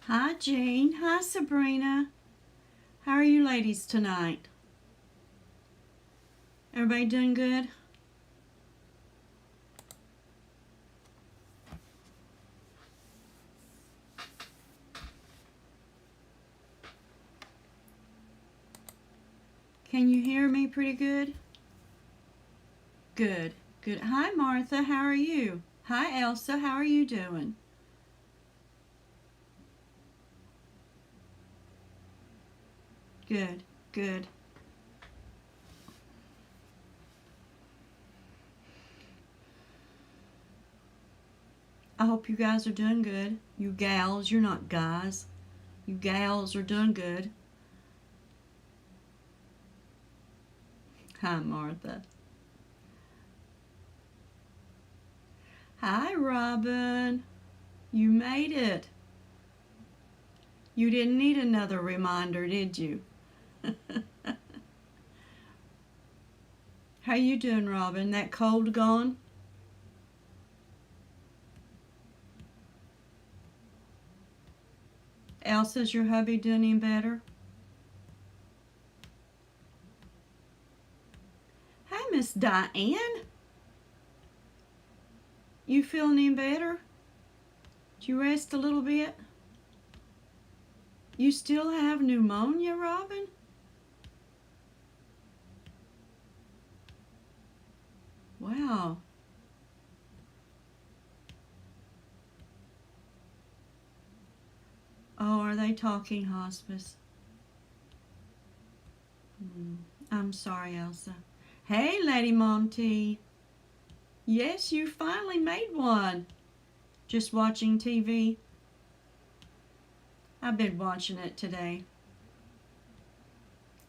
Hi, Jean. Hi, Sabrina. How are you ladies tonight? Everybody doing good? Can you hear me pretty good? Good, good. Hi, Martha. How are you? Hi, Elsa. How are you doing? Good, good. I hope you guys are doing good. You gals, you're not guys. You gals are doing good. Hi, Martha. Hi, Robin. You made it. You didn't need another reminder, did you? How you doing, Robin? That cold gone? Elsa's your hubby doing any better? Hi, Miss Diane. You feeling any better? Did you rest a little bit? You still have pneumonia, Robin? Wow. Oh, are they talking hospice? I'm sorry, Elsa. Hey, Lady Monty. Yes, you finally made one. Just watching TV. I've been watching it today.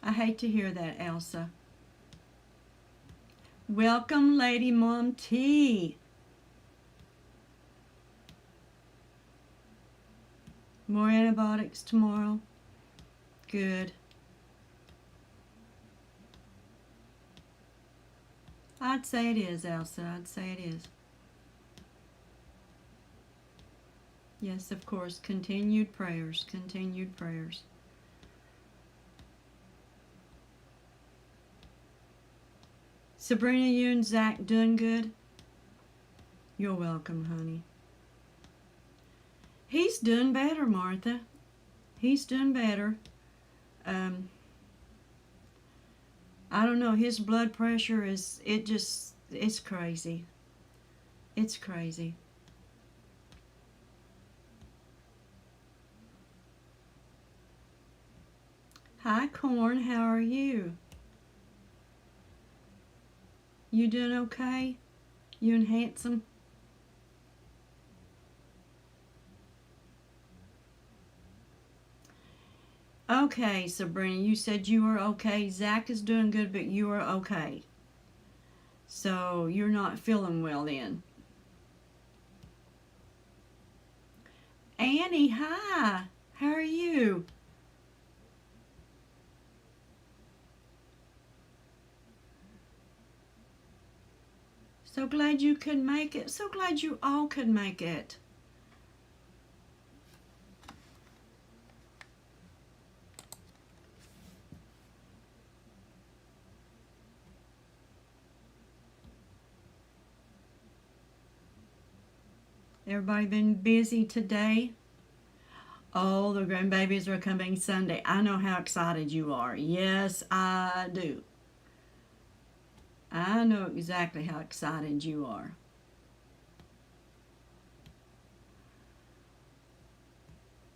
I hate to hear that, Elsa. Welcome, Lady Monty. More antibiotics tomorrow. Good. I'd say it is, Elsa. I'd say it is. Yes, of course. Continued prayers. Continued prayers. Sabrina, you and Zach doing good? You're welcome, honey. He's doing better, Martha. He's doing better. I don't know. His blood pressure it's crazy. It's crazy. Hi, Corn. How are you? You doing okay? You and Handsome? Okay, Sabrina, you said you were okay. Zach is doing good, but you are okay. So you're not feeling well then. Annie, hi. How are you? So glad you could make it. So glad you all could make it. Everybody been busy today? Oh, the grandbabies are coming Sunday. I know how excited you are. Yes, I do. I know exactly how excited you are.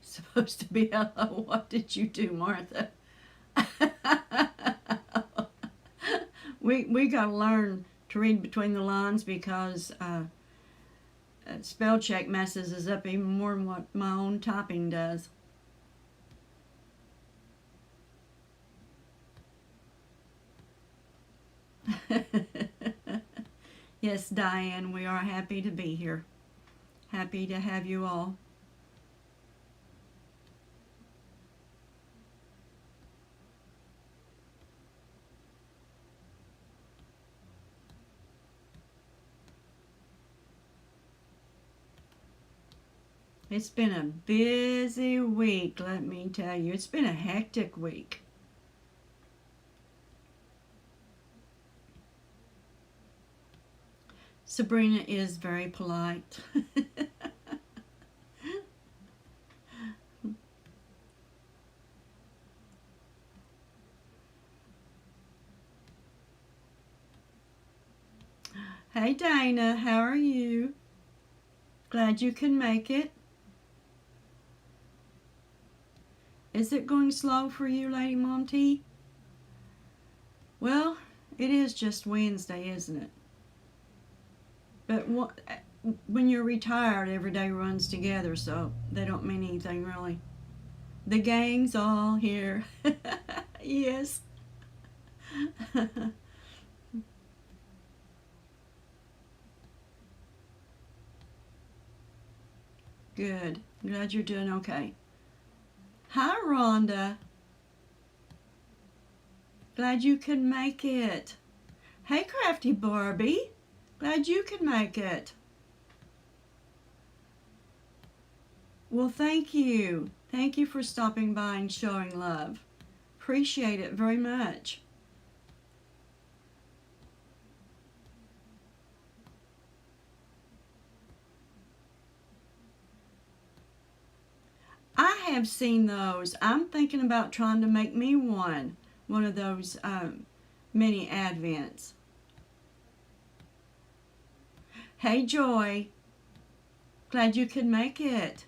Supposed to be hello. What did you do, Martha? we got to learn to read between the lines because spell check messes us up even more than what my own typing does. Yes, Diane, we are happy to be here. Happy to have you all. It's been a busy week, let me tell you. It's been a hectic week. Sabrina is very polite. Hey Dana, how are you? Glad you can make it. Is it going slow for you, Lady Monty? Well, it is just Wednesday, isn't it? But when you're retired, every day runs together, so they don't mean anything really. The gang's all here. Yes. Good. Glad you're doing okay. Hi, Rhonda. Glad you could make it. Hey, Crafty Barbie. Glad you could make it. Well, thank you. Thank you for stopping by and showing love. Appreciate it very much. I have seen those. I'm thinking about trying to make me one of those mini Advents. Hey, Joy. Glad you could make it.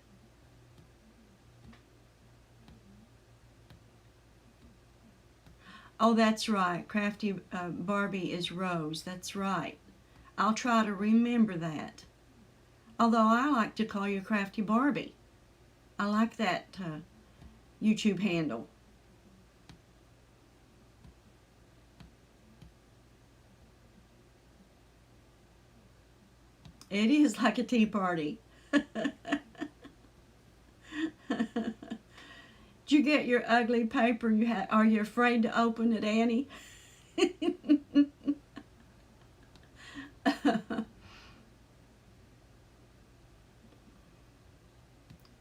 Oh, that's right. Crafty Barbie is Rose. That's right. I'll try to remember that. Although I like to call you Crafty Barbie. I like that YouTube handle. It is like a tea party. Did you get your ugly paper? Are you afraid to open it, Annie?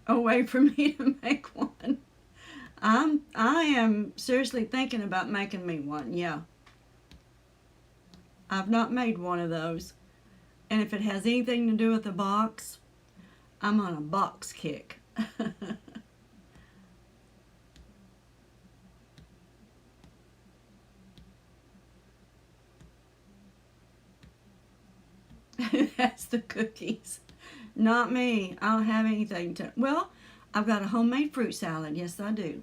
A way for me to make one. I am seriously thinking about making me one. Yeah. I've not made one of those. And if it has anything to do with the box, I'm on a box kick. That's the cookies. Not me. I don't have anything to. Well, I've got a homemade fruit salad. Yes, I do.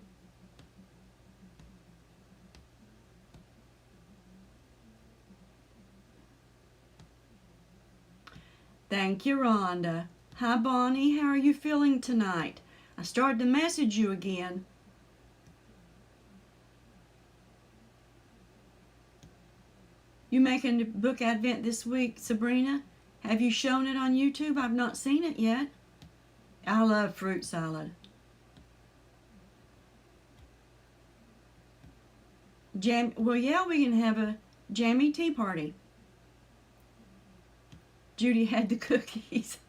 Thank you, Rhonda. Hi, Bonnie. How are you feeling tonight? I started to message you again. You making the book Advent this week, Sabrina? Have you shown it on YouTube? I've not seen it yet. I love fruit salad. Well, yeah, we can have a jammy tea party. Judy had the cookies.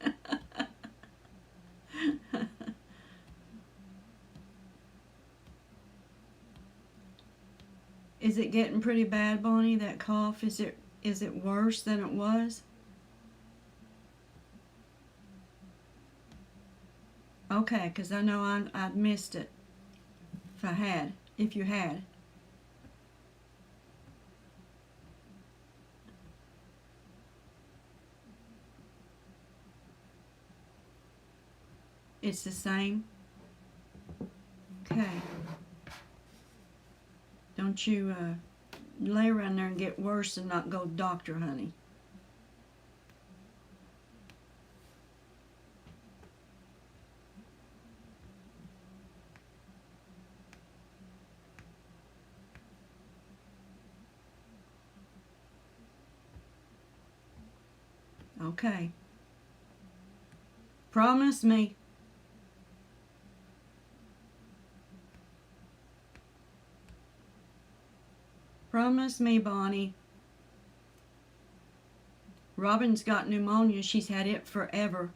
Is it getting pretty bad, Bonnie, that cough? Is it worse than it was? Okay, because I know I'd missed it if you had. It's the same? Okay. Don't you lay around there and get worse and not go to the doctor, honey. Okay. Promise me. Promise me, Bonnie. Robin's got pneumonia. She's had it forever.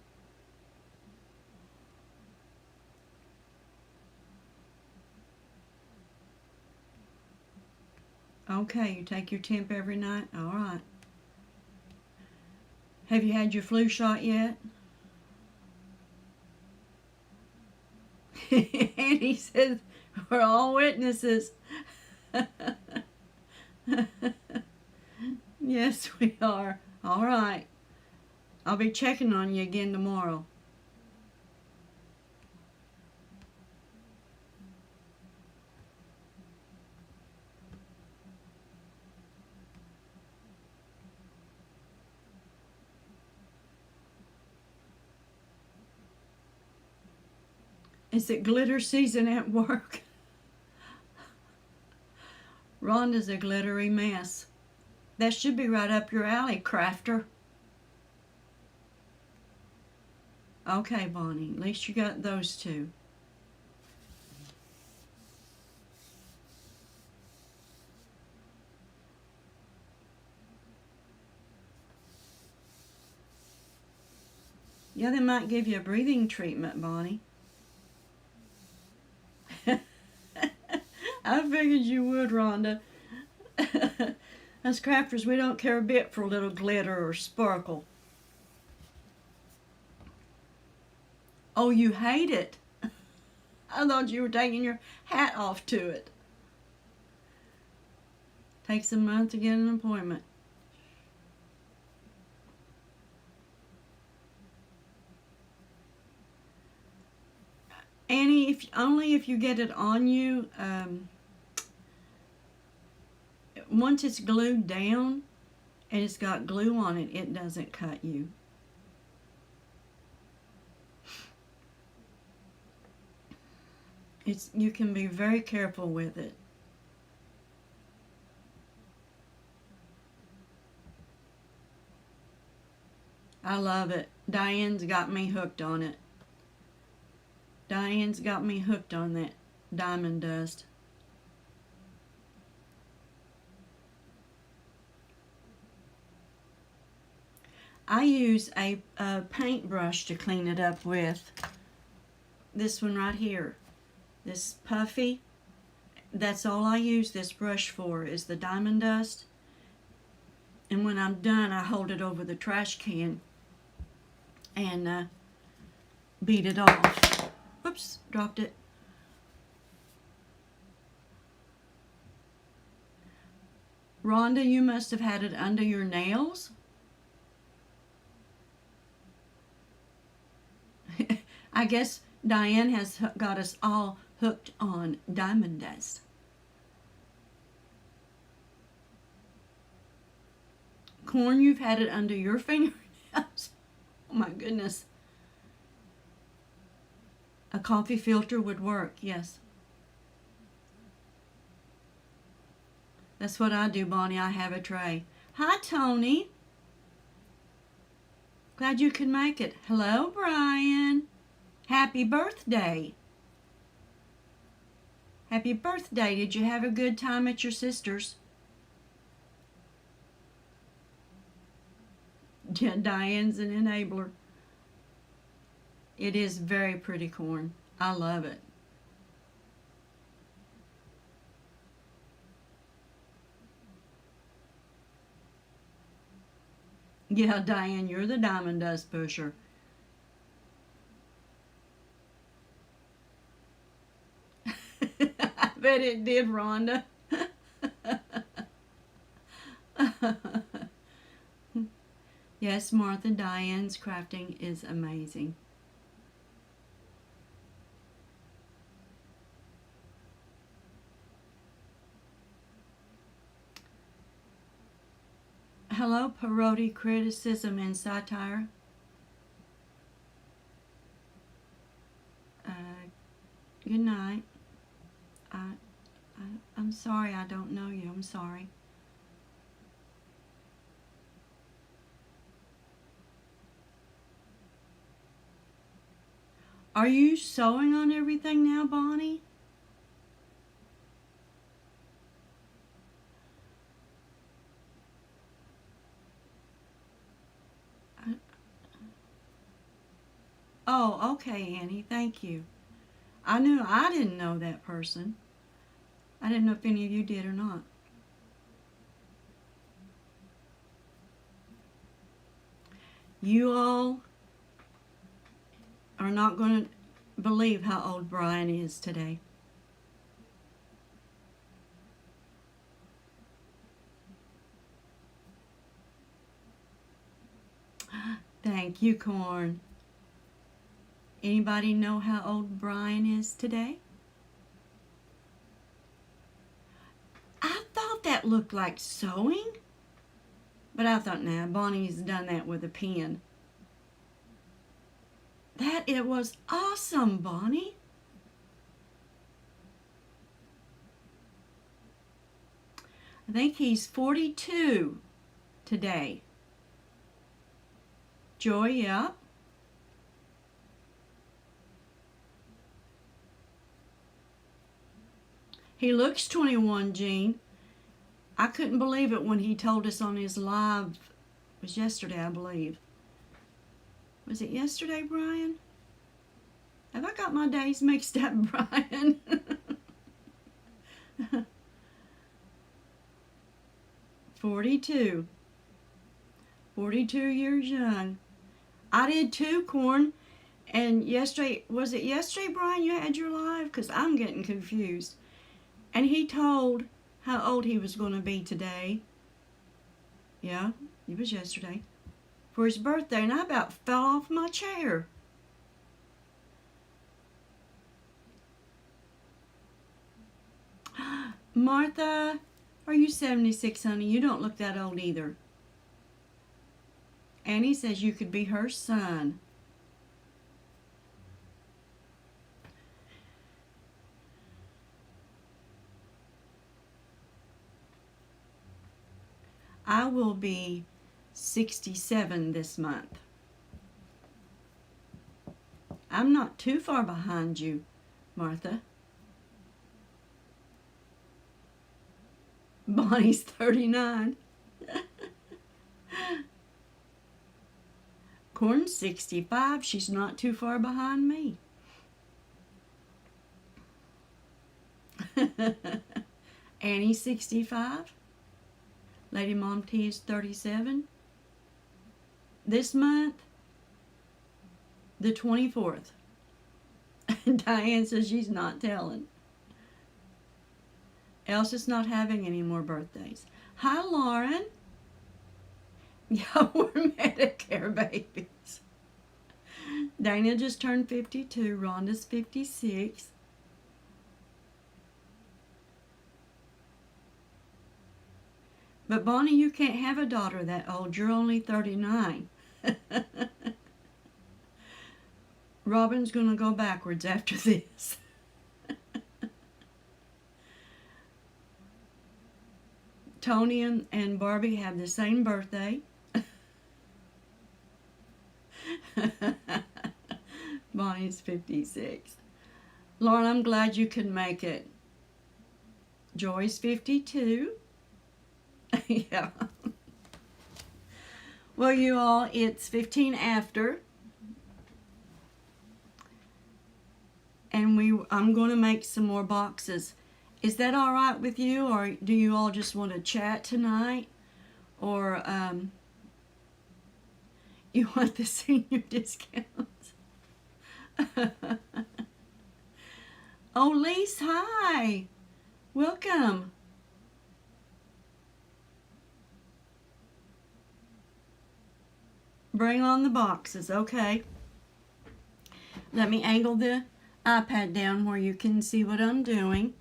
Okay, you take your temp every night? All right. Have you had your flu shot yet? And he says, we're all witnesses. Yes, we are. All right. I'll be checking on you again tomorrow. Is it glitter season at work? Rhonda's a glittery mess. That should be right up your alley, Crafter. Okay, Bonnie, at least you got those two. Yeah, they might give you a breathing treatment, Bonnie. I figured you would, Rhonda. Us crafters, we don't care a bit for a little glitter or sparkle. Oh, you hate it? I thought you were taking your hat off to it. Takes a month to get an appointment. Annie, only if you get it on you. Once it's glued down and it's got glue on it, it doesn't cut you. You can be very careful with it. I love it. Diane's got me hooked on it. Diane's got me hooked on that diamond dust. I use a paintbrush to clean it up with. This one right here. This puffy. That's all I use this brush for, is the diamond dust. And when I'm done, I hold it over the trash can and beat it off. Whoops, dropped it. Rhonda, you must have had it under your nails. I guess Diane has got us all hooked on diamond dust. Corn, you've had it under your fingernails. Oh my goodness. A coffee filter would work, yes. That's what I do, Bonnie. I have a tray. Hi, Tony. Glad you could make it. Hello, Brian. Happy birthday. Happy birthday. Did you have a good time at your sister's? Diane's an enabler. It is very pretty corn. I love it. Yeah, Diane, you're the diamond dust pusher. I bet it did, Rhonda. Yes, Martha, Diane's crafting is amazing. Hello, parody, criticism, and satire. Good night. I'm sorry I don't know you. I'm sorry. Are you sewing on everything now, Bonnie? Oh, okay, Annie. Thank you. I didn't know that person. I didn't know if any of you did or not. You all are not going to believe how old Brian is today. Thank you, Corn. Anybody know how old Brian is today? I thought that looked like sewing, but I thought, nah, Bonnie's done that with a pen. It was awesome, Bonnie. I think he's 42 today. Joy, yeah. He looks 21, Jean. I couldn't believe it when he told us on his live. It was yesterday, I believe. Was it yesterday, Brian? Have I got my days mixed up, Brian? 42. 42 years young. I did too, Corn. And yesterday, was it yesterday, Brian, you had your live? Because I'm getting confused. And he told how old he was going to be today. Yeah, it was yesterday. For his birthday, and I about fell off my chair. Martha, are you 76, honey? You don't look that old either. Annie says you could be her son. I will be 67 this month. I'm not too far behind you, Martha. Bonnie's 39. Corn's 65. She's not too far behind me. Annie's 65. Lady Mom T is 37. This month, the 24th. Diane says she's not telling. Elsa's not having any more birthdays. Hi, Lauren. Yeah, we're Medicare babies. Dana just turned 52. Rhonda's 56. But Bonnie, you can't have a daughter that old. You're only 39. Robin's going to go backwards after this. Tony and Barbie have the same birthday. Bonnie's 56. Lauren, I'm glad you could make it. Joy's 52. Yeah. Well, you all, it's 15 after. And I'm going to make some more boxes. Is that all right with you, or do you all just want to chat tonight? Or you want the senior discounts? Oh, Lise, hi. Welcome. Bring on the boxes, okay. Let me angle the iPad down where you can see what I'm doing.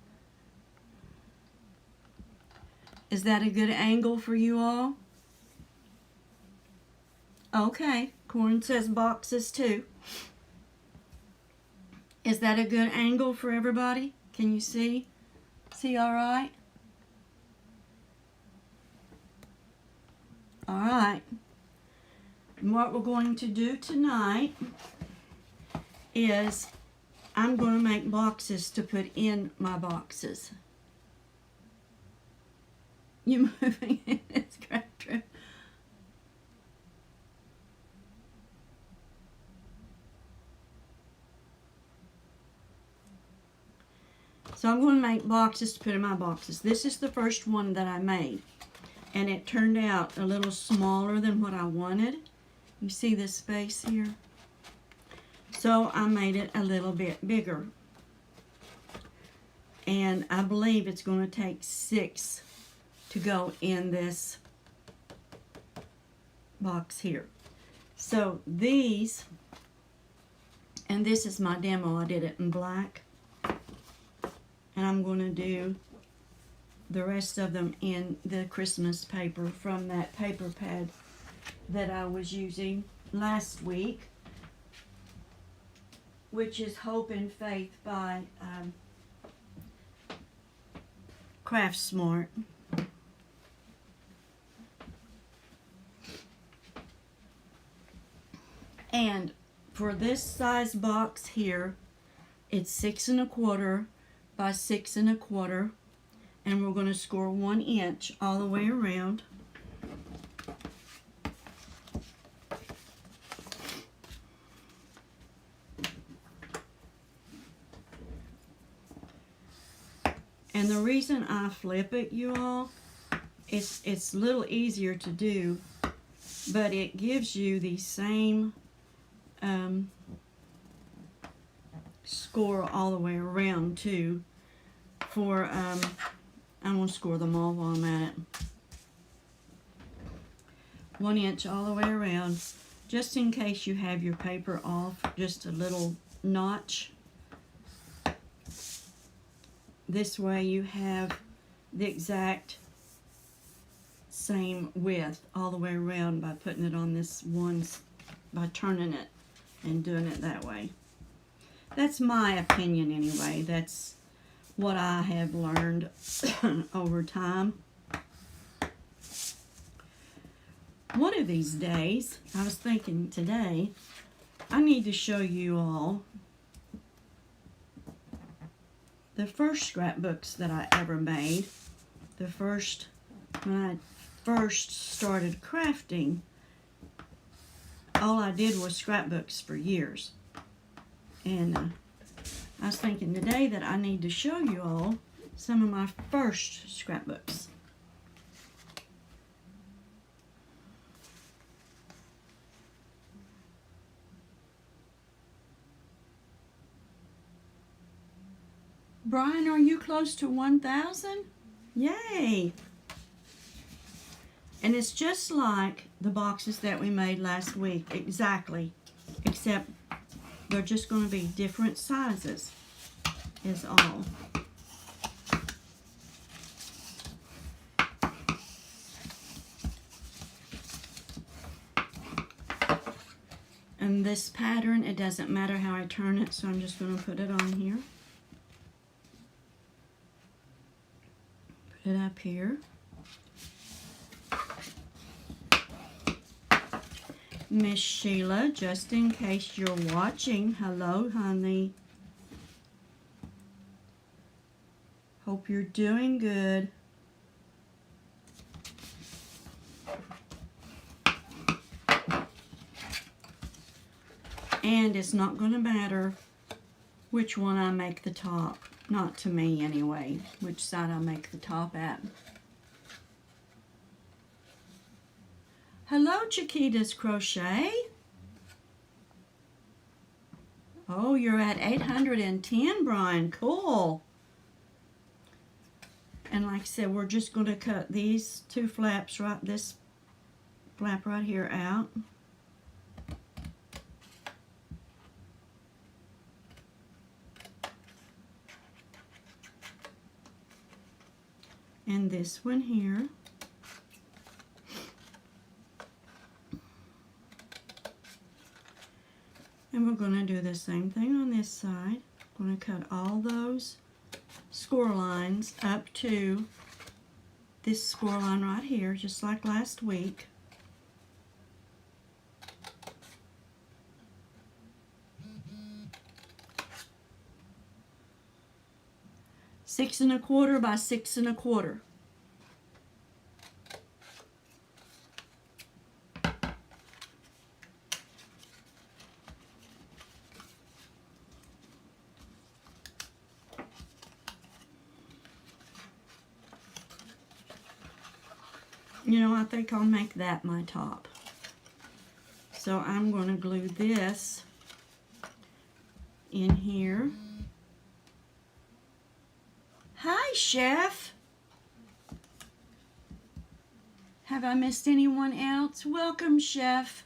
Is that a good angle for you all? Okay, Corn says boxes too. Is that a good angle for everybody? Can you see? See all right? All right. And what we're going to do tonight is I'm going to make boxes to put in my boxes. You moving in this crap trip? So I'm going to make boxes to put in my boxes. This is the first one that I made. And it turned out a little smaller than what I wanted. You see this space here? So I made it a little bit bigger. And I believe it's going to take 6 to go in this box here. So these, and this is my demo, I did it in black. And I'm going to do the rest of them in the Christmas paper from that paper pad that I was using last week, which is Hope and Faith by Craft Smart. And for this size box here, it's 6 1/4 by 6 1/4, and we're going to score 1 inch all the way around. And the reason I flip it, you all, it's a little easier to do, but it gives you the same score all the way around too. For I'm gonna score them all while I'm at it. 1 inch all the way around, just in case you have your paper off, just a little notch. This way you have the exact same width all the way around by putting it on this one, by turning it and doing it that way. That's my opinion anyway. That's what I have learned over time. One of these days, I was thinking today, I need to show you all the first scrapbooks that I ever made. The first, when I first started crafting, all I did was scrapbooks for years. And I was thinking today that I need to show you all some of my first scrapbooks. Brian, are you close to 1,000? Yay! And it's just like the boxes that we made last week, exactly, except they're just going to be different sizes, is all. And this pattern, it doesn't matter how I turn it, so I'm just going to put it on here. Put it up here. Miss Sheila, just in case you're watching, hello, honey. Hope you're doing good. And it's not going to matter which one I make the top. Not to me anyway, which side I make the top at. Hello, Chiquita's Crochet. Oh, you're at 810, Brian. Cool. And like I said, we're just going to cut these two flaps, right, this flap right here out. And this one here. And we're going to do the same thing on this side. I'm going to cut all those score lines up to this score line right here, just like last week. Six and a quarter by 6 1/4. You know, I think I'll make that my top. So I'm going to glue this in here. Hi, Chef. Have I missed anyone else? Welcome, Chef.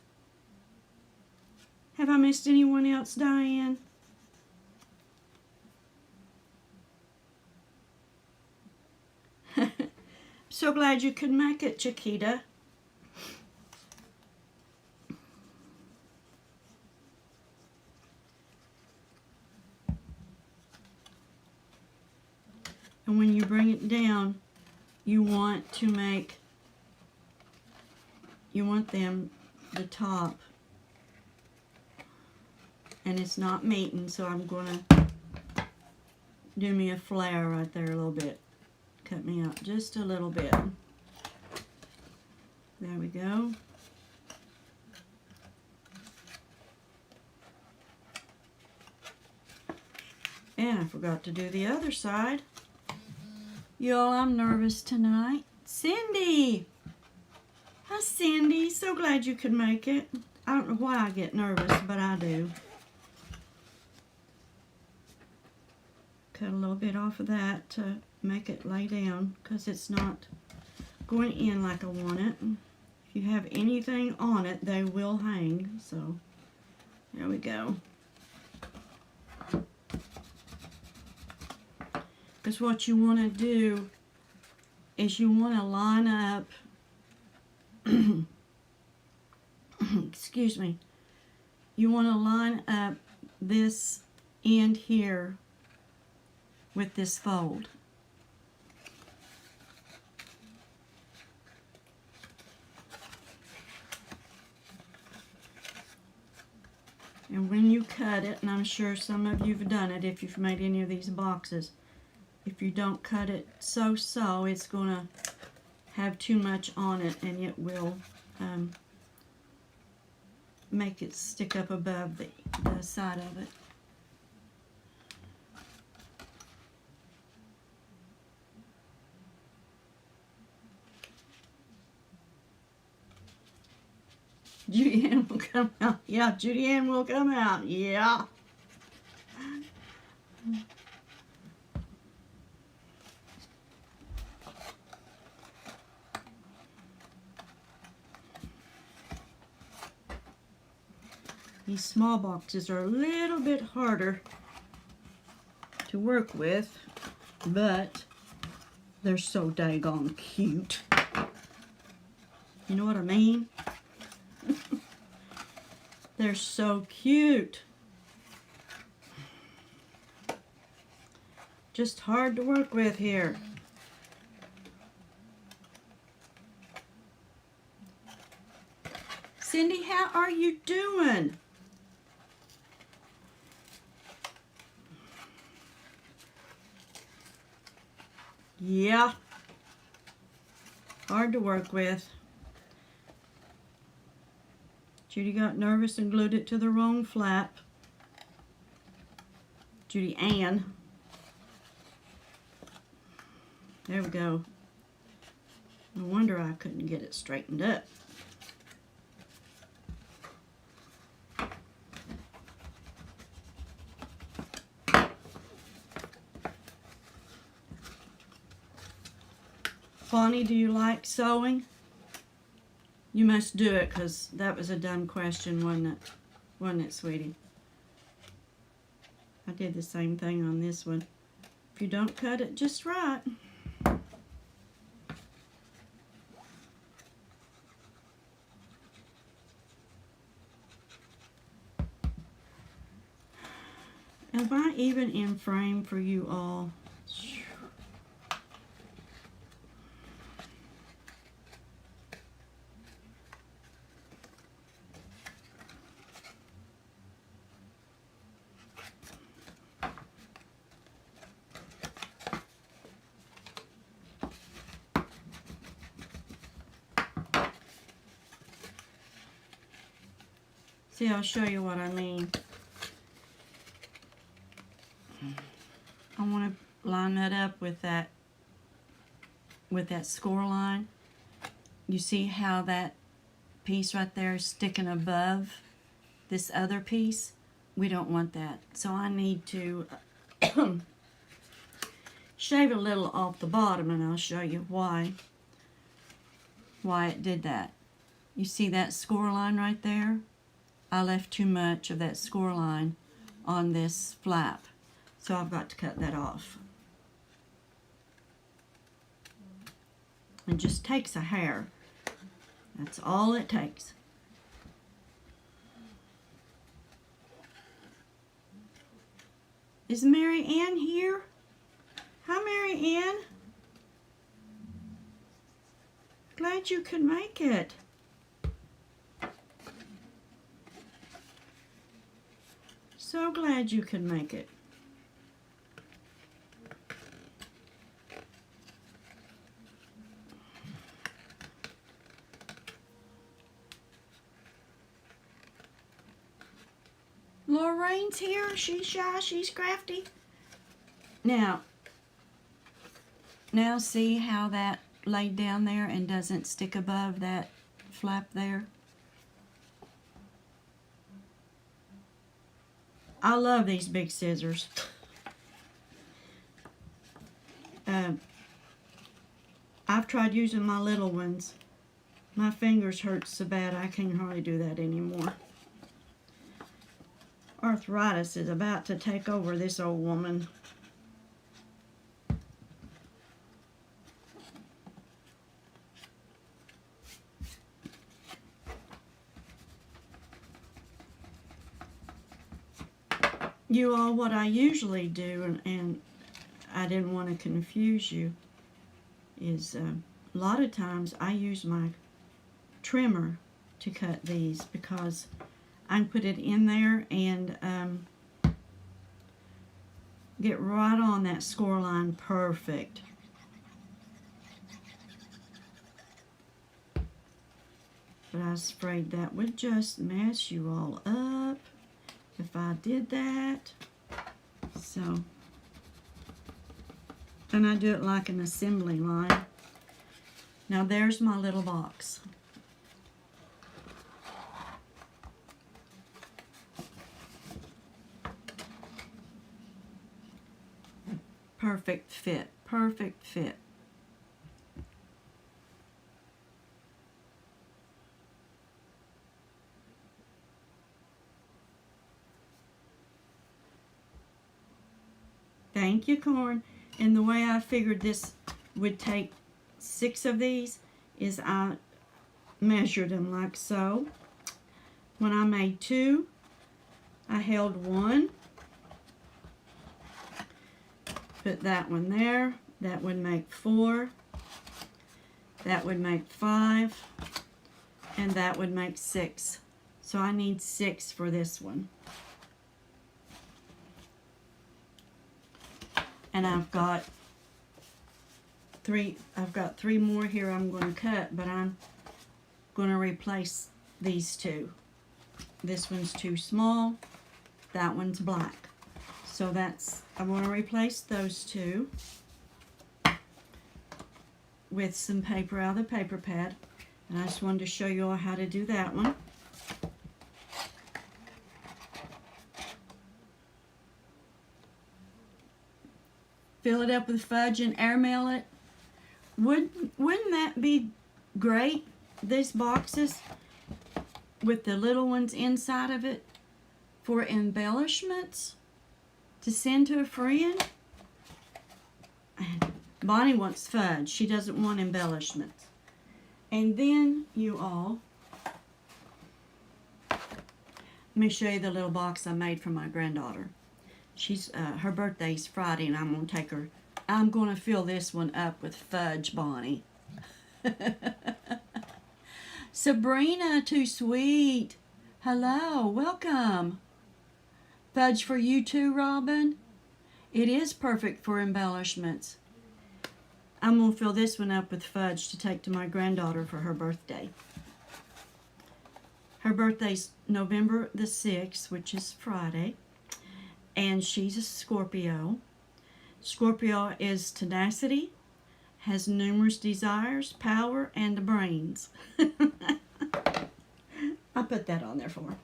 Have I missed anyone else, Diane? So glad you could make it, Chiquita. And when you bring it down, you want them the top. And it's not meeting, so I'm gonna do me a flare right there a little bit. Cut me out just a little bit. There we go. And I forgot to do the other side. Y'all, I'm nervous tonight. Cindy! Hi, Cindy. So glad you could make it. I don't know why I get nervous, but I do. Cut a little bit off of that to make it lay down because it's not going in like I want it. If you have anything on it, they will hang. So, there we go. Because what you want to do is you want to line up, excuse me, you want to line up this end here with this fold. And when you cut it, and I'm sure some of you have done it if you've made any of these boxes, if you don't cut it so, it's going to have too much on it and it will make it stick up above the side of it. Judy Ann will come out. Yeah, Judy Ann will come out. Yeah. These small boxes are a little bit harder to work with, but they're so daggone cute. You know what I mean? They're so cute. Just hard to work with here. Cindy, how are you doing? Yeah. Hard to work with. Judy got nervous and glued it to the wrong flap. Judy Ann. There we go. No wonder I couldn't get it straightened up. Bonnie, do you like sewing? You must do it because that was a dumb question, wasn't it? Wasn't it, sweetie? I did the same thing on this one. If you don't cut it just right. Am I even in frame for you all? See, I'll show you what I mean. I want to line that up with that score line. You see how that piece right there sticking above this other piece. We don't want that. So I need to shave a little off the bottom, and I'll show you why it did that. You see that score line right there? I left too much of that score line on this flap, so I've got to cut that off. It just takes a hair. That's all it takes. Is Mary Ann here? Hi, Mary Ann. Glad you could make it. So glad you could make it. Lorraine's here. She's shy. She's crafty. Now see how that laid down there and doesn't stick above that flap there? I love these big scissors. I've tried using my little ones. My fingers hurt so bad I can hardly do that anymore. Arthritis is about to take over this old woman. You all, what I usually do, and I didn't want to confuse you, is a lot of times I use my trimmer to cut these because I can put it in there and get right on that score line perfect. But I was afraid that would just mess you all up if I did that. So, and I do it like an assembly line. Now there's my little box. Perfect fit, perfect fit. Thank you, Corn. And the way I figured this would take 6 of these is I measured them like so. When I made 2, I held 1, put that one there. That would make 4. That would make 5. And that would make 6. So I need 6 for this one. And I've got 3 more here I'm going to cut, but I'm going to replace these 2. This one's too small, that one's black. So I'm going to replace those 2 with some paper out of the paper pad. And I just wanted to show you all how to do that one. Fill it up with fudge and airmail it. Wouldn't that be great? These boxes with the little ones inside of it for embellishments to send to a friend. Bonnie wants fudge. She doesn't want embellishments. And then you all, let me show you the little box I made for my granddaughter. She's her birthday's Friday, and I'm gonna fill this one up with fudge, Bonnie. Sabrina, too sweet. Hello, welcome. Fudge for you too, Robin. It is perfect for embellishments. I'm gonna fill this one up with fudge to take to my granddaughter for her birthday. Her birthday's November the 6th, which is Friday. And she's a Scorpio. Scorpio is tenacity, has numerous desires, power, and brains. I put that on there for her.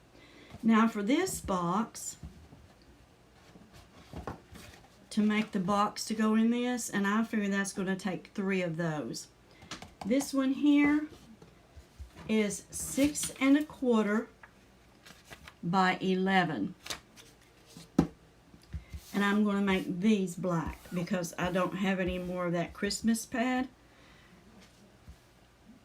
Now for this box, to make the box to go in this, and I figure that's going to take 3 of those. This one here is 6 1/4 by 11. And I'm going to make these black because I don't have any more of that Christmas pad.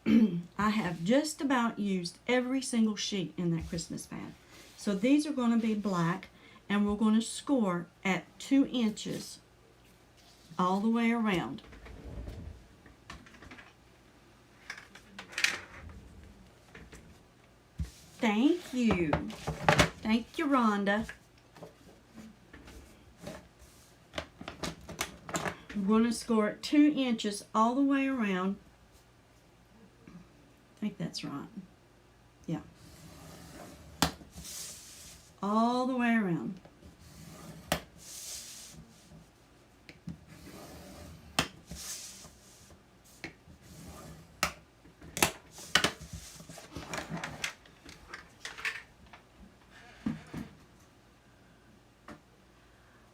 I have just about used every single sheet in that Christmas pad. So these are going to be black, and we're going to score at 2 inches all the way around. Thank you. Thank you, Rhonda. We're going to score at 2 inches all the way around. I think that's right. Yeah. All the way around.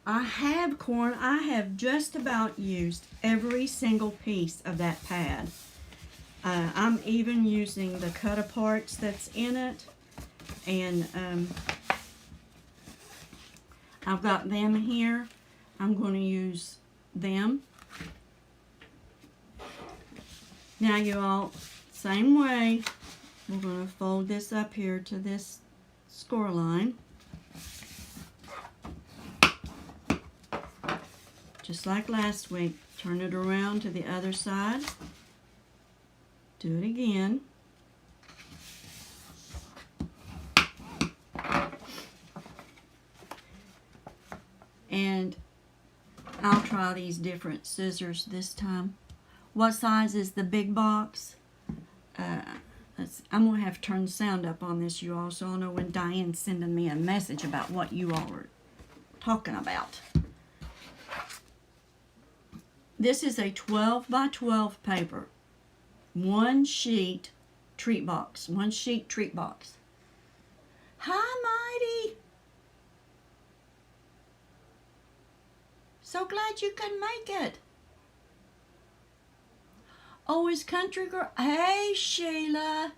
I have corn. I have just about used every single piece of that pad. I'm even using the cut aparts that's in it, and I've got them here. I'm going to use them. Now you all, same way, we're going to fold this up here to this score line. Just like last week, turn it around to the other side. Do it again. And I'll try these different scissors this time. What size is the big box? I'm going to have to turn the sound up on this, you all, so I'll know when Diane's sending me a message about what you all are talking about. This is a 12 by 12 paper. 1 sheet treat box. 1 sheet treat box. Hi, Mighty. So glad you could make it. Oh, is Country Girl? Hey, Sheila.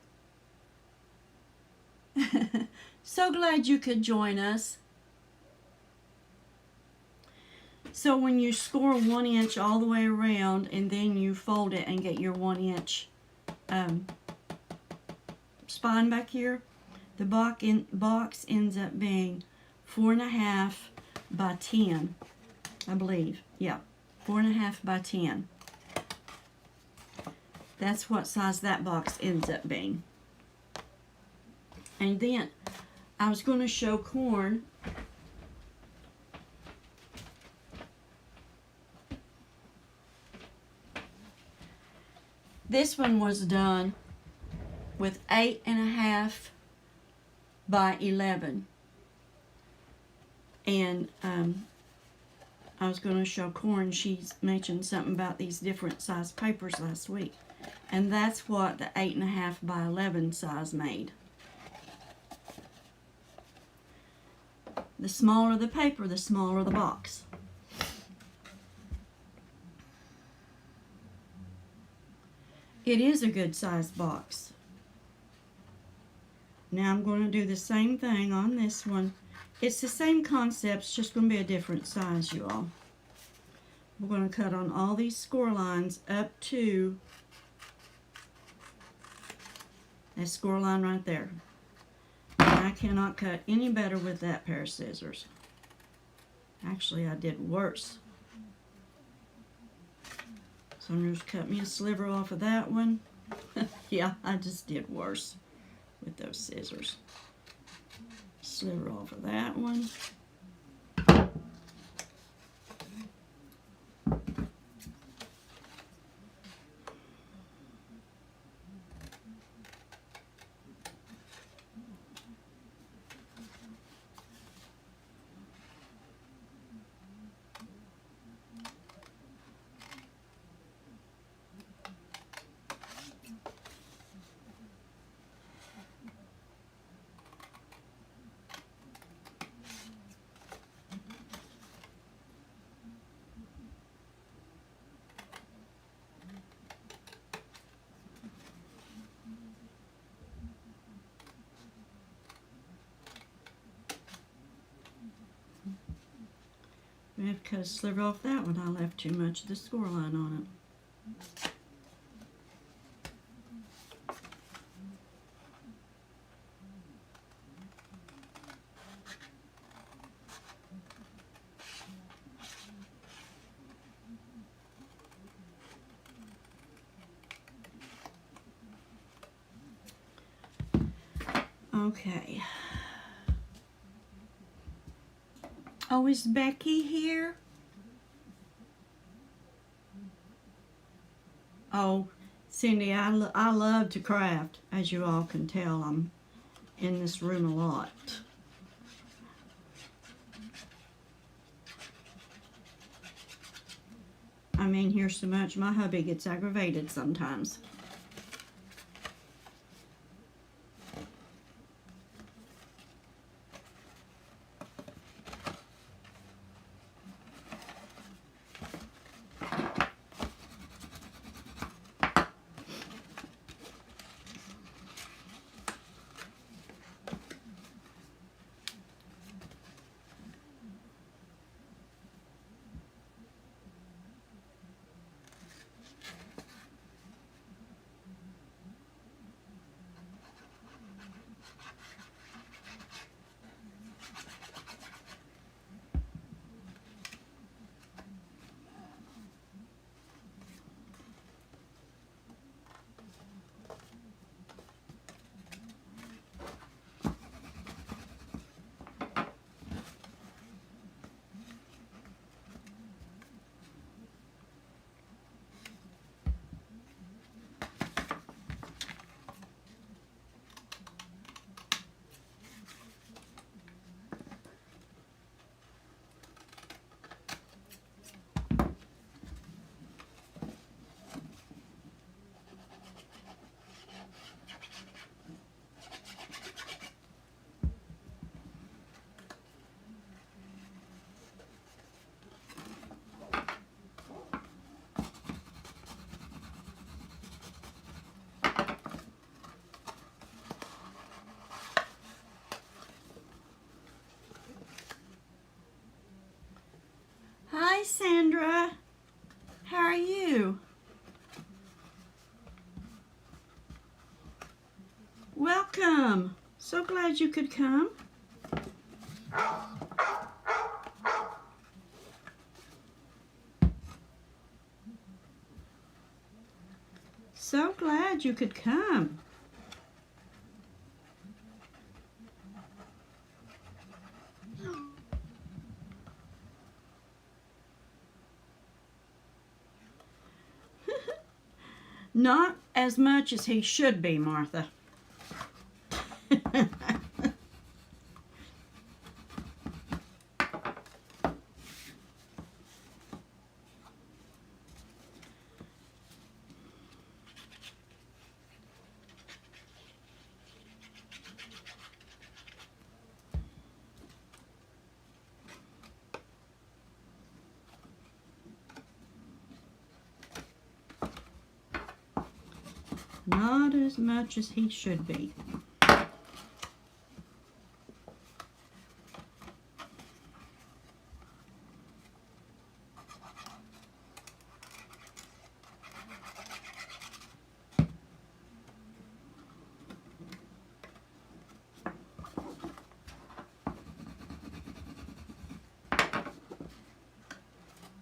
So glad you could join us. So when you score 1 inch all the way around, and then you fold it and get your 1 inch spine back here, the box ends up being 4.5 by 10, I believe. Yeah, 4.5 by 10. That's what size that box ends up being. And then I was going to show corn. This one was done with 8.5 by 11. And I was going to show corn. She's mentioned something about these different size papers last week. And that's what the 8.5 by 11 size made. The smaller the paper, the smaller the box. It is a good sized box. Now I'm going to do the same thing on this one. It's the same concept, it's just going to be a different size, you all. We're going to cut on all these score lines up to that score line right there. And I cannot cut any better with that pair of scissors. Actually, I did worse. So I'm just cut me a sliver off of that one. Yeah, I just did worse with those scissors. Sliver off of that one. We have to cut a sliver off that one. I left too much of the score line on it. Okay. Oh, is Becky here? Oh, Cindy, I love to craft. As you all can tell, I'm in this room a lot. I'm in here so much, my hubby gets aggravated sometimes. Hi, Sandra. How are you? Welcome. So glad you could come. So glad you could come. Not as much as he should be, Martha. Not as much as he should be.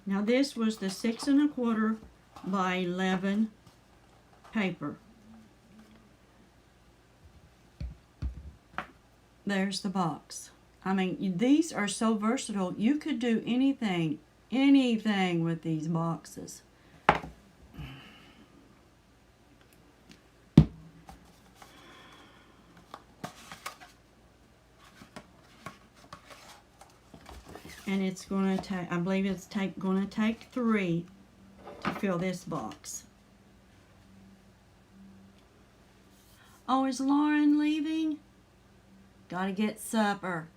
Now this was the 6 1/4 by 11 paper. There's the box. I mean, these are so versatile. You could do anything with these boxes. And it's going to take, I believe it's going to take 3 to fill this box. Oh, is Lauren leaving? Gotta get supper.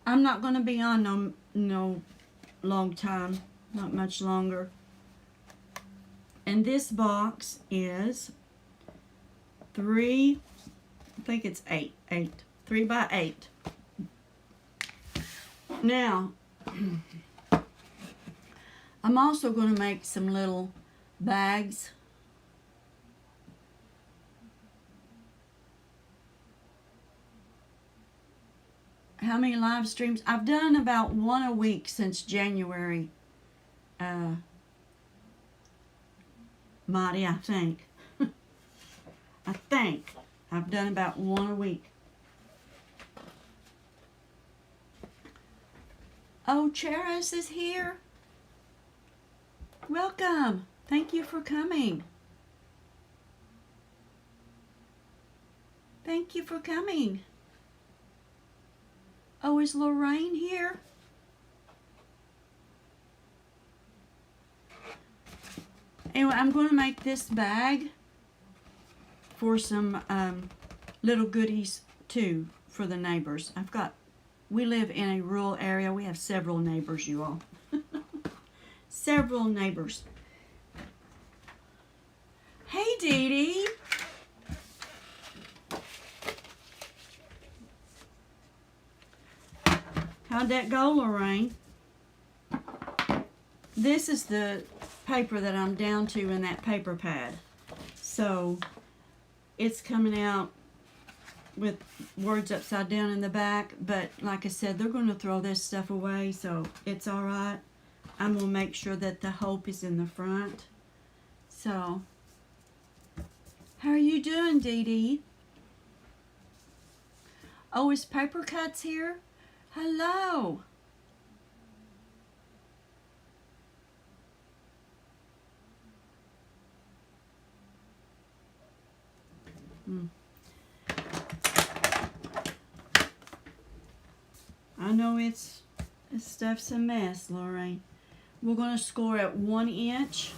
I'm not going to be on no long time, not much longer. And this box is 3, I think it's 8, 3 by 8. Now, I'm also going to make some little bags. How many live streams? I've done about one a week since January. Marty, I think. I think I've done about one a week. Oh, Cheris is here. Welcome. Thank you for coming. Thank you for coming. Oh, is Lorraine here? Anyway, I'm going to make this bag for some little goodies too for the neighbors. We live in a rural area. We have several neighbors, you all. Several neighbors. Hey, Dee Dee. How'd that go, Lorraine? This is the paper that I'm down to in that paper pad. So it's coming out with words upside down in the back, but like I said, they're going to throw this stuff away, so it's all right. I'm going to make sure that the hope is in the front. So, how are you doing, Dee Dee? Oh, is Paper Cuts here? Hello. I know this stuff's a mess, Lorraine. We're going to score at 1 inch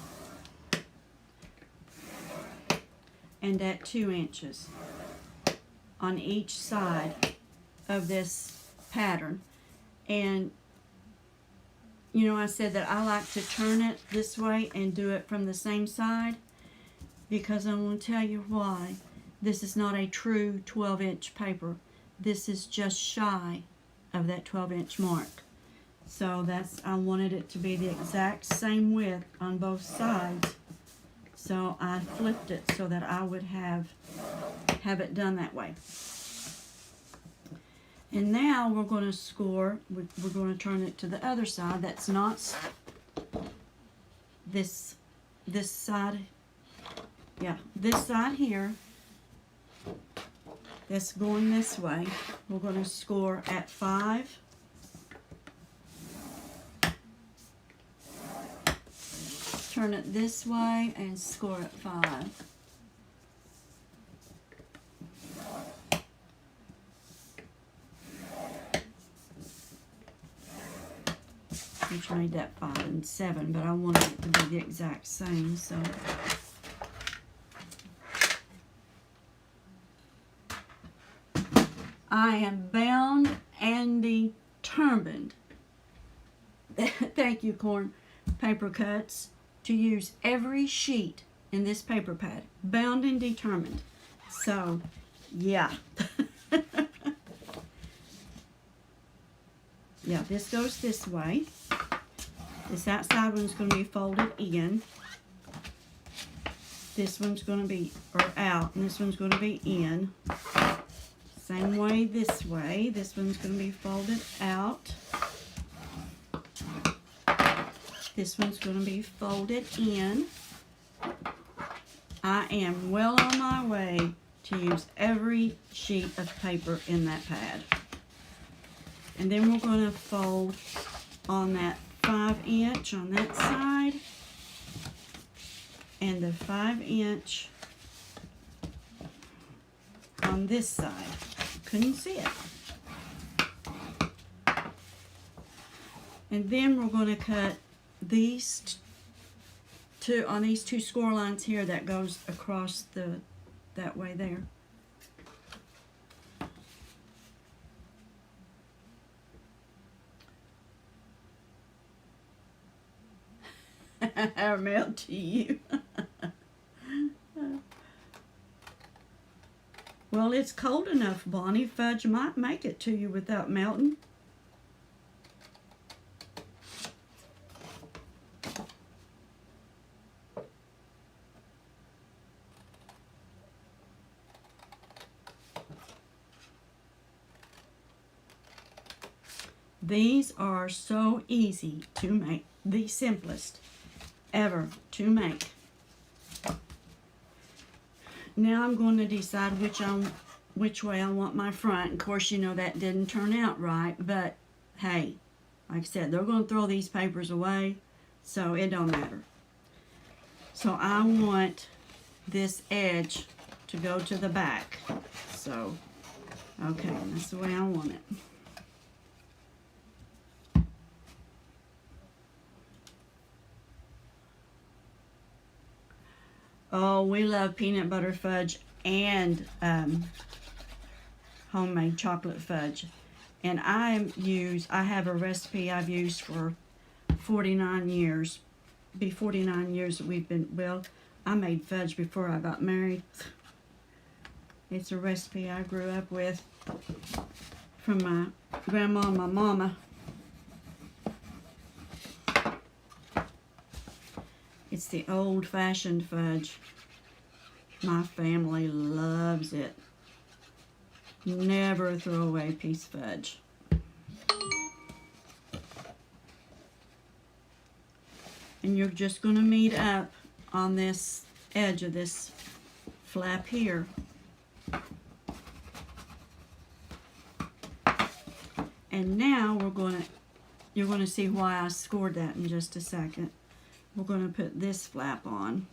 and at 2 inches on each side of this pattern. And you know, I said that I like to turn it this way and do it from the same side because I want to tell you why. This is not a true 12-inch paper. This is just shy of that 12-inch mark. So I wanted it to be the exact same width on both sides. So I flipped it so that I would have it done that way. And now we're going to score, we're going to turn it to the other side. That's not this side. Yeah, this side here. That's going this way. We're going to score at 5. Turn it this way and score at 5. Which made that 5 and 7, but I wanted it to be the exact same, so. I am bound and determined, thank you, Corn Paper Cuts, to use every sheet in this paper pad. Bound and determined. So, yeah. Yeah, this goes this way. This outside one's going to be folded in. This one's going to be, out, and this one's going to be in. Same way this way. This one's going to be folded out. This one's going to be folded in. I am well on my way to use every sheet of paper in that pad. And then we're going to fold on that 5-inch on that side and the 5-inch on this side. Couldn't see it. And then we're going to cut these two on these two score lines here that goes across that way there. Our melt to you. Well, it's cold enough, Bonnie. Fudge might make it to you without melting. These are so easy to make, the simplest ever to make. Now I'm going to decide which way I want my front. Of course, you know that didn't turn out right, but hey, like I said, they're going to throw these papers away, so it don't matter. So I want this edge to go to the back. So, okay, that's the way I want it. Oh, we love peanut butter fudge and homemade chocolate fudge. And I have a recipe I've used for 49 years. Be 49 years that we've been, well, I made fudge before I got married. It's a recipe I grew up with from my grandma and my mama. It's the old-fashioned fudge. My family loves it. Never throw away a piece of fudge. And you're just going to meet up on this edge of this flap here. And now you're going to see why I scored that in just a second. We're going to put this flap on.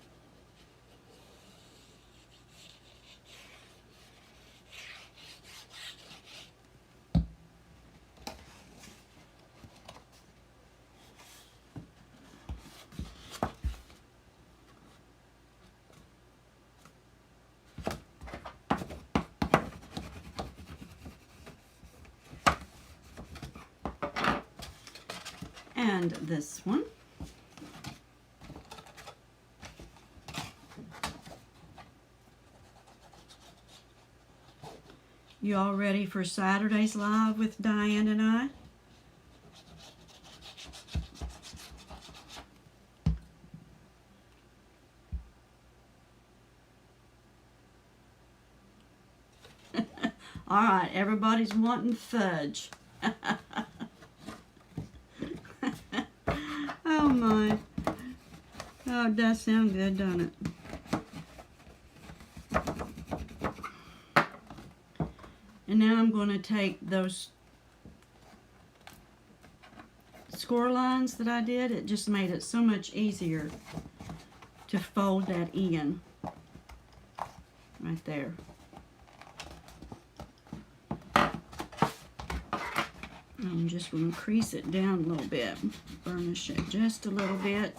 And this one. You all ready for Saturday's Live with Diane and I? All right, everybody's wanting fudge. Oh my. Oh, it does sound good, doesn't it? And now I'm going to take those score lines that I did. It just made it so much easier to fold that in. Right there. I'm just going to crease it down a little bit. Burnish it just a little bit.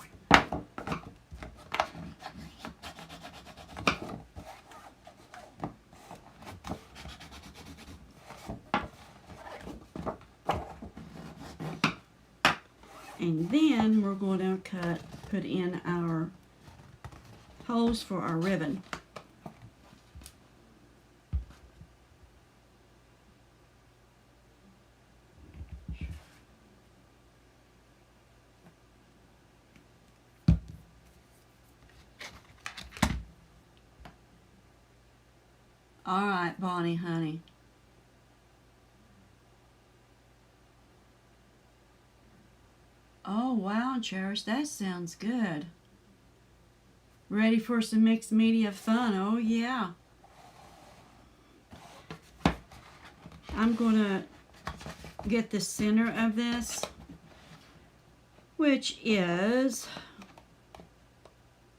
And then we're going to put in our holes for our ribbon. All right, Bonnie, honey. Oh, wow, Cherish, that sounds good. Ready for some mixed media fun? Oh, yeah. I'm going to get the center of this, which is,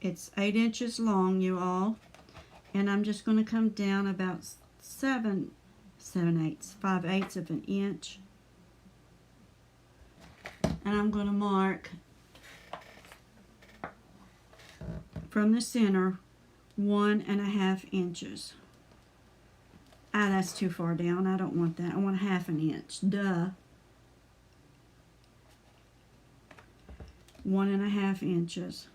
it's 8 inches long, you all. And I'm just going to come down about 5/8 of an inch. And I'm going to mark from the center 1.5 inches. Ah, that's too far down. I don't want that. I want 1/2 inch. Duh. 1.5 inches.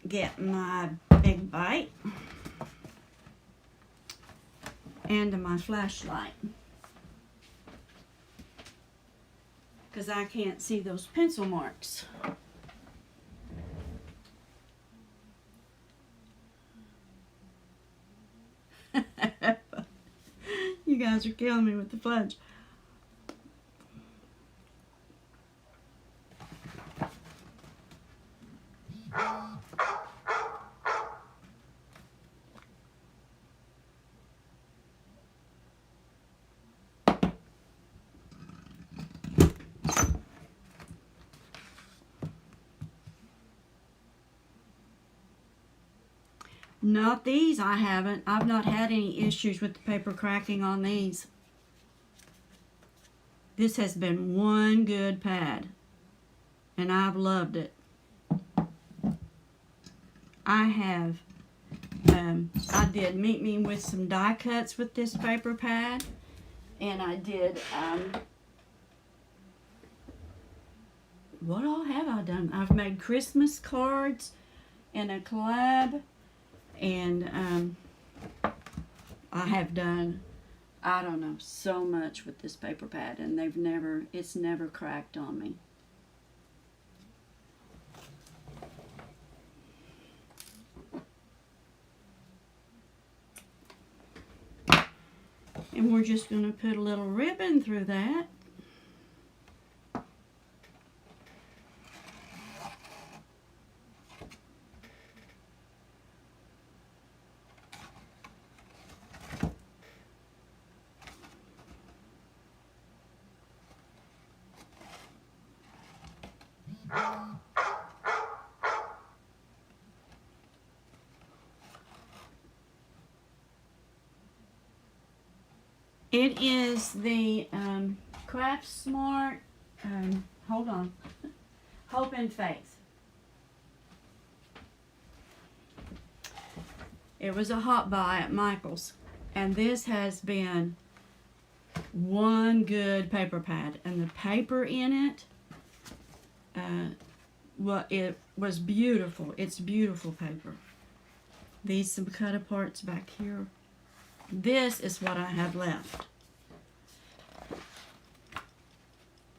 Get my big bite and my flashlight. because I can't see those pencil marks. You guys are killing me with the fudge. Not these, I haven't. I've not had any issues with the paper cracking on these. This has been one good pad, and I've loved it. I have, I did Meet Me with some die cuts with this paper pad, and I did, what all have I done? I've made Christmas cards and a collab, and I have done, I don't know, so much with this paper pad, and it's never cracked on me. And we're just going to put a little ribbon through that. It is the Craft Smart, hold on, Hope and Faith. It was a hot buy at Michael's, and this has been one good paper pad, and the paper in it, well, it was beautiful. It's beautiful paper. These some cut aparts back here. This is what I have left.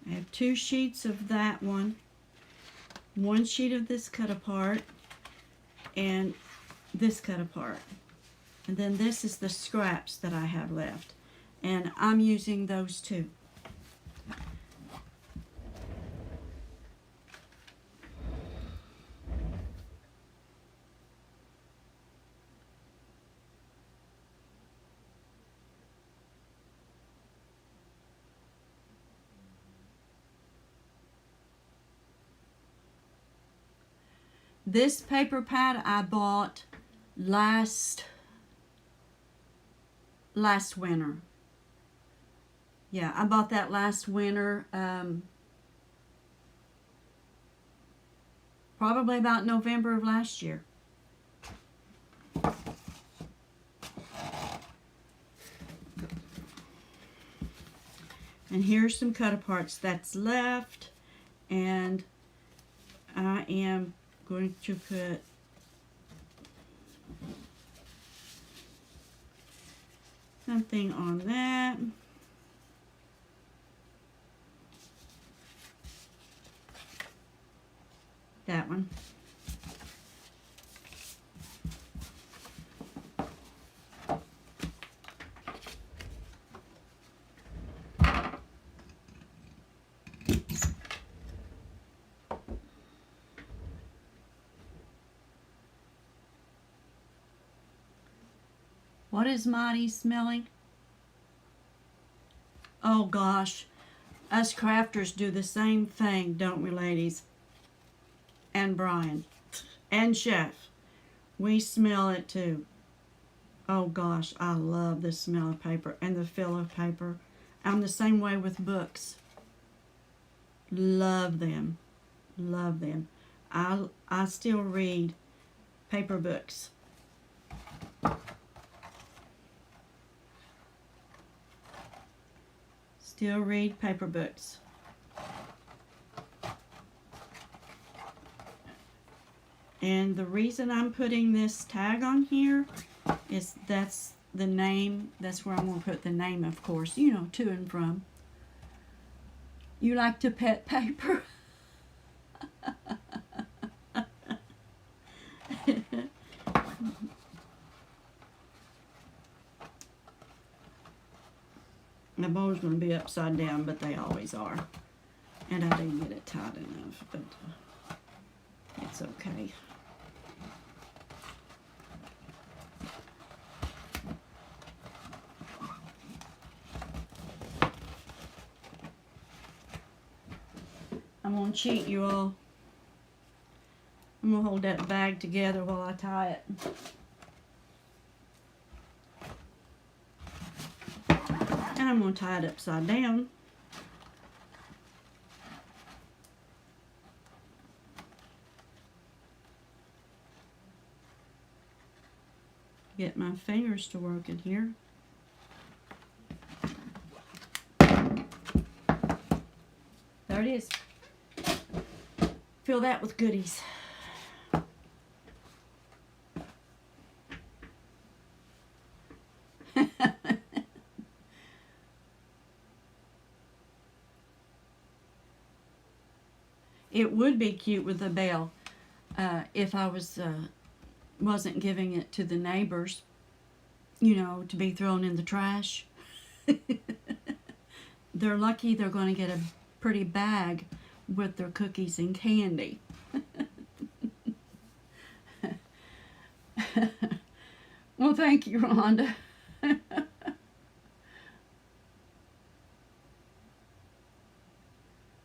I have 2 sheets of that one sheet of this cut apart, and this cut apart. And then this is the scraps that I have left. And I'm using those 2. This paper pad I bought last winter. Yeah, I bought that last winter, probably about November of last year. And here's some cut aparts that's left, and I am going to put something on that. That one. What is Mighty smelling? Oh gosh, us crafters do the same thing, don't we, ladies? And Brian and Chef, we smell it too. Oh gosh, I love the smell of paper and the feel of paper. I'm the same way with books. Love them. Love them. I still read paper books. Still read paper books. And the reason I'm putting this tag on here is that's the name. That's where I'm going to put the name, of course. You know, to and from. You like to pet paper? My bow's going to be upside down, but they always are. And I didn't get it tight enough, but it's okay. I'm going to cheat you all. I'm going to hold that bag together while I tie it. And I'm going to tie it upside down. Get my fingers to work in here. There it is. Fill that with goodies. It would be cute with a bell if I wasn't giving it to the neighbors, you know, to be thrown in the trash. They're lucky they're going to get a pretty bag with their cookies and candy. Well, thank you, Rhonda.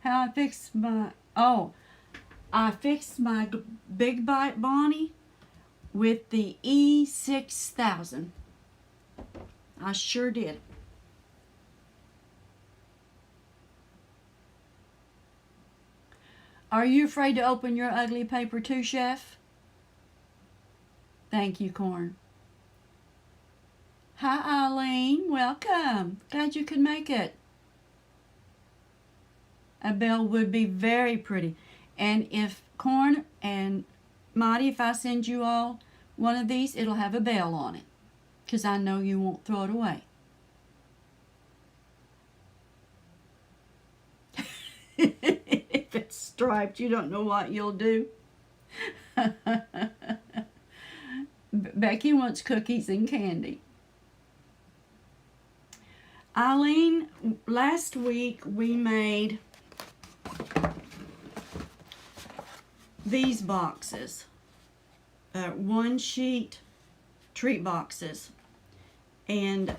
How I fixed my... Oh, I fixed my Big Bite Bonnie with the E6000. I sure did. Are you afraid to open your ugly paper too, Chef? Thank you, Corn. Hi, Eileen. Welcome. Glad you could make it. A bell would be very pretty. And if Corn and Marty, if I send you all one of these, it'll have a bell on it. Because I know you won't throw it away. If it's striped, you don't know what you'll do. Becky wants cookies and candy. Eileen, last week we made these boxes, one sheet treat boxes, and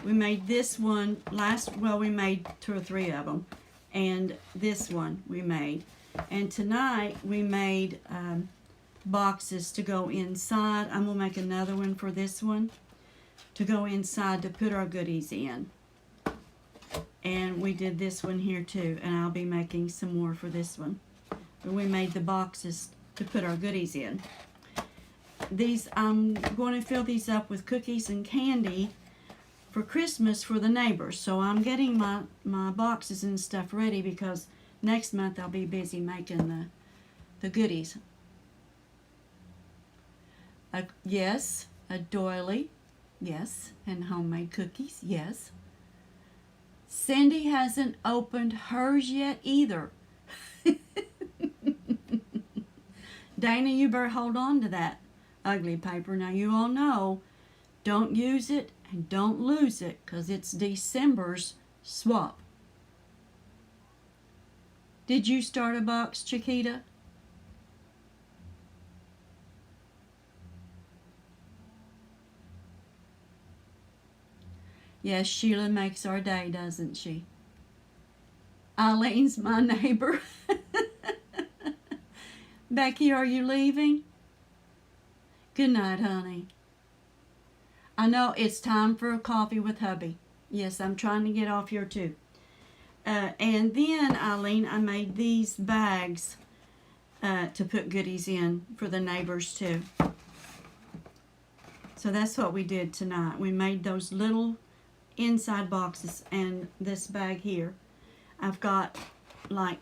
we made this one we made 2 or 3 of them, and this one we made, and tonight we made boxes to go inside. I'm gonna make another one for this one to go inside to put our goodies in. And we did this one here too, and I'll be making some more for this one. But we made the boxes to put our goodies in. These, I'm going to fill these up with cookies and candy for Christmas for the neighbors. So I'm getting my boxes and stuff ready because next month I'll be busy making the goodies. Yes, a doily, yes, and homemade cookies, yes. Cindy hasn't opened hers yet either. Dana, you better hold on to that ugly paper. Now, you all know, don't use it and don't lose it because it's December's swap. Did you start a box, Chiquita? Yes, Sheila makes our day, doesn't she? Eileen's my neighbor. Becky, are you leaving? Good night, honey. I know it's time for a coffee with hubby. Yes, I'm trying to get off here too. And then, Eileen, I made these bags to put goodies in for the neighbors too. So that's what we did tonight. We made those little inside boxes, and this bag here. I've got like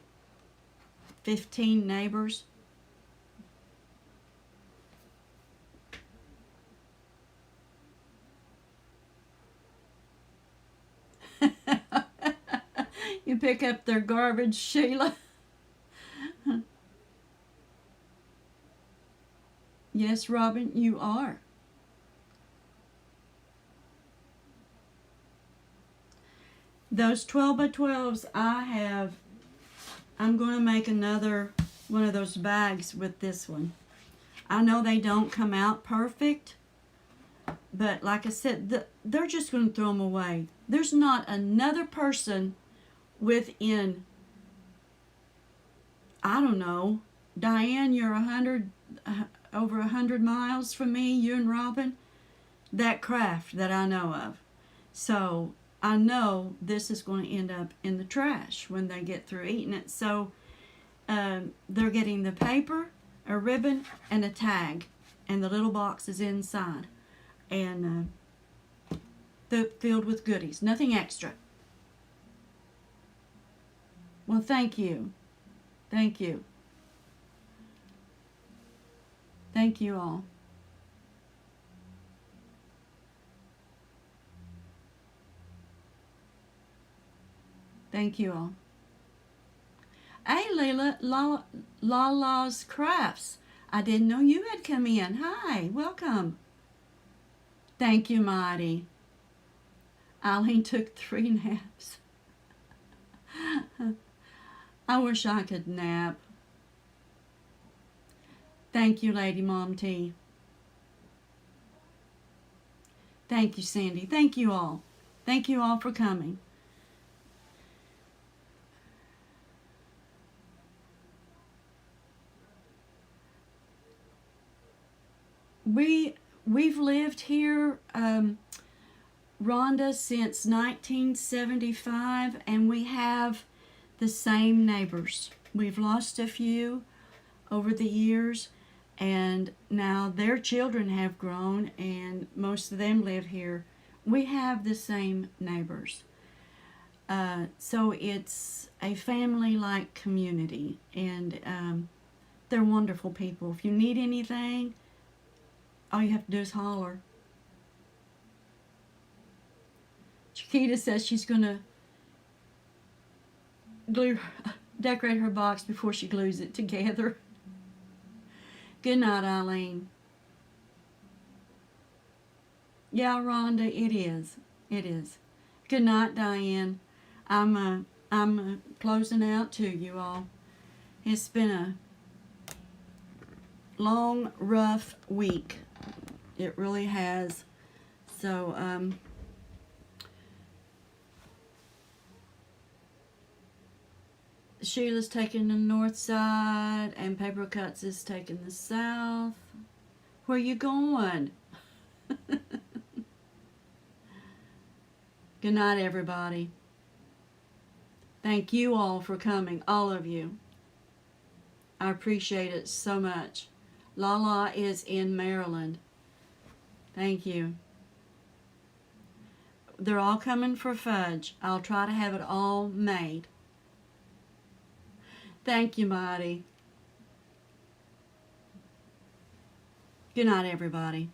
15 neighbors. pick up their garbage, Sheila. Yes, Robin, you are. Those 12 by 12s I'm going to make another one of those bags with this one. I know they don't come out perfect, but like I said, they're just going to throw them away. There's not another person within, I don't know, Diane, you're over 100 miles from me, you and Robin, that craft that I know of. So I know this is going to end up in the trash when they get through eating it. So they're getting the paper, a ribbon, and a tag, and the little box is inside, and they're filled with goodies, nothing extra. Well, thank you. Thank you. Thank you all. Thank you all. Hey, Layla, Lala's Crafts. I didn't know you had come in. Hi, welcome. Thank you, Mighty. Eileen took 3 naps. I wish I could nap. Thank you, Lady Mom T. Thank you, Sandy. Thank you all. Thank you all for coming. We've lived here, Rhonda, since 1975, and we have the same neighbors. We've lost a few over the years, and now their children have grown, and most of them live here. We have the same neighbors. So it's a family-like community, and they're wonderful people. If you need anything, all you have to do is holler. Chiquita says she's going to decorate her box before she glues it together. Good night, Eileen. Yeah, Rhonda, it is. It is. Good night, Diane. I'm closing out to you all. It's been a long, rough week. It really has. So, Sheila's taking the north side, and Paper Cuts is taking the south. Where you going? Good night, everybody. Thank you all for coming, all of you. I appreciate it so much. Lala is in Maryland. Thank you. They're all coming for fudge. I'll try to have it all made. Thank you, Mighty. Good night, everybody.